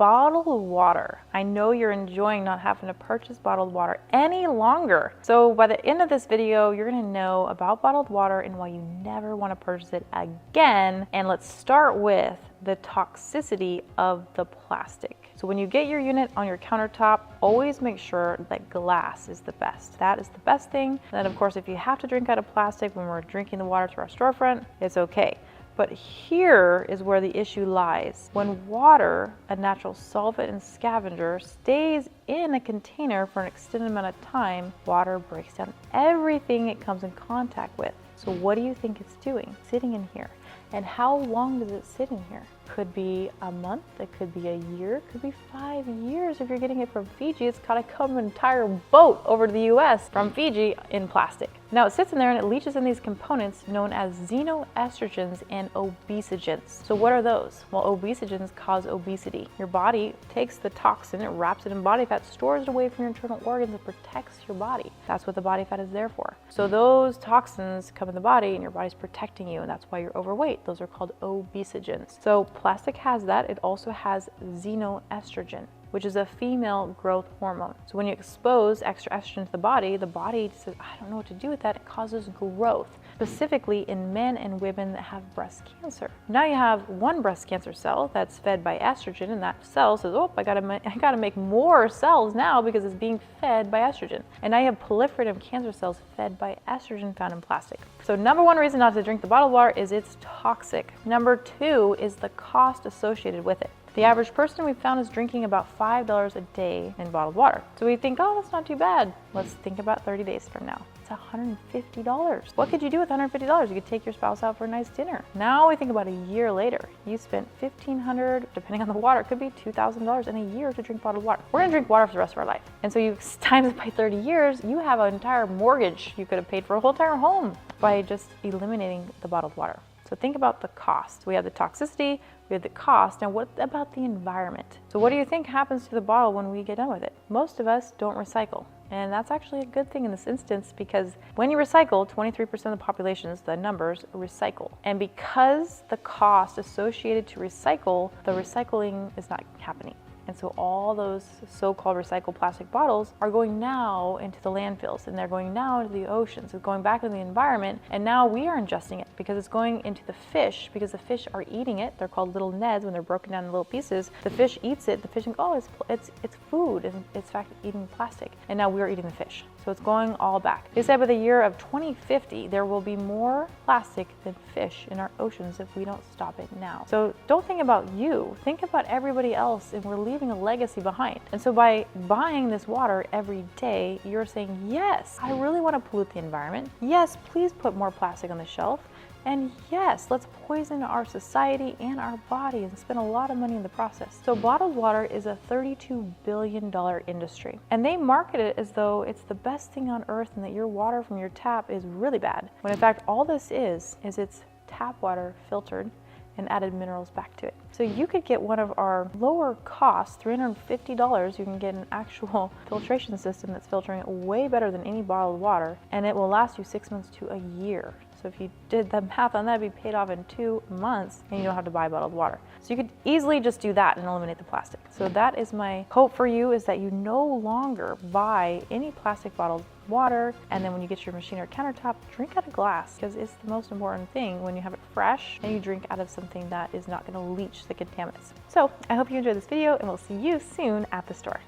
bottled water. I know you're enjoying not having to purchase bottled water any longer. So by the end of this video, you're gonna know about bottled water and why you never wanna purchase it again. And let's start with the toxicity of the plastic. So when you get your unit on your countertop, always make sure that glass is the best. That is the best thing. And then of course, if you have to drink out of plastic when we're drinking the water to our storefront, it's okay. But here is where the issue lies. When water, a natural solvent and scavenger, stays in a container for an extended amount of time, water breaks down everything it comes in contact with. So what do you think it's doing? Sitting in here. And how long does it sit in here? Could be a month, it could be a year, it could be 5 years. If you're getting it from Fiji, it's gotta come an entire boat over to the US from Fiji in plastic. Now it sits in there and it leaches in these components known as xenoestrogens and obesogens. So what are those? Well, obesogens cause obesity. Your body takes the toxin, it wraps it in body fat, stores it away from your internal organs, and protects your body. That's what the body fat is there for. So those toxins come in the body and your body's protecting you, and that's why you're overweight. Those are called obesogens. So plastic has that. It also has xenoestrogen, which is a female growth hormone. So when you expose extra estrogen to the body says, I don't know what to do with that. It causes growth, specifically in men and women that have breast cancer. Now you have one breast cancer cell that's fed by estrogen, and that cell says, oh, I gotta make more cells now because it's being fed by estrogen. And now you have proliferative cancer cells fed by estrogen found in plastic. So number one reason not to drink the bottled water is it's toxic. Number two is the cost associated with it. The average person we found is drinking about $5 a day in bottled water. So we think, oh, that's not too bad. Let's think about 30 days from now. It's $150. What could you do with $150? You could take your spouse out for a nice dinner. Now we think about a year later. You spent $1,500, depending on the water, it could be $2,000 in a year to drink bottled water. We're gonna drink water for the rest of our life. And so you times it by 30 years, you have an entire mortgage you could have paid for a whole entire home by just eliminating the bottled water. So think about the cost. We have the toxicity, we have the cost. Now what about the environment? So what do you think happens to the bottle when we get done with it? Most of us don't recycle. And that's actually a good thing in this instance, because when you recycle, 23% of the populations, the numbers, recycle. And because the cost associated to recycle, the recycling is not happening. And so all those so-called recycled plastic bottles are going now into the landfills, and they're going now into the oceans. It's going back into the environment, and now we are ingesting it because it's going into the fish, because the fish are eating it. They're called little neds when they're broken down in little pieces. The fish eats it. The fish thinks, oh, it's food, and it's in fact eating plastic. And now we're eating the fish. So it's going all back. They said by the year of 2050, there will be more plastic than fish in our oceans if we don't stop it now. So don't think about you. Think about everybody else, and we're leaving a legacy behind. And so by buying this water every day, you're saying, yes, I really want to pollute the environment. Yes, please put more plastic on the shelf. And yes, let's poison our society and our body and spend a lot of money in the process. So bottled water is a $32 billion industry. And they market it as though it's the best thing on earth and that your water from your tap is really bad. When in fact, all this is it's tap water filtered and added minerals back to it. So you could get one of our lower costs, $350, you can get an actual filtration system that's filtering it way better than any bottled water, and it will last you 6 months to a year. So if you did the math on that, it'd be paid off in 2 months, and you don't have to buy bottled water. So you could easily just do that and eliminate the plastic. So that is my hope for you, is that you no longer buy any plastic bottled water, and then when you get your machine or countertop, drink out of glass, because it's the most important thing when you have it fresh and you drink out of something that is not going to leach the contaminants. So I hope you enjoyed this video, and we'll see you soon at the store.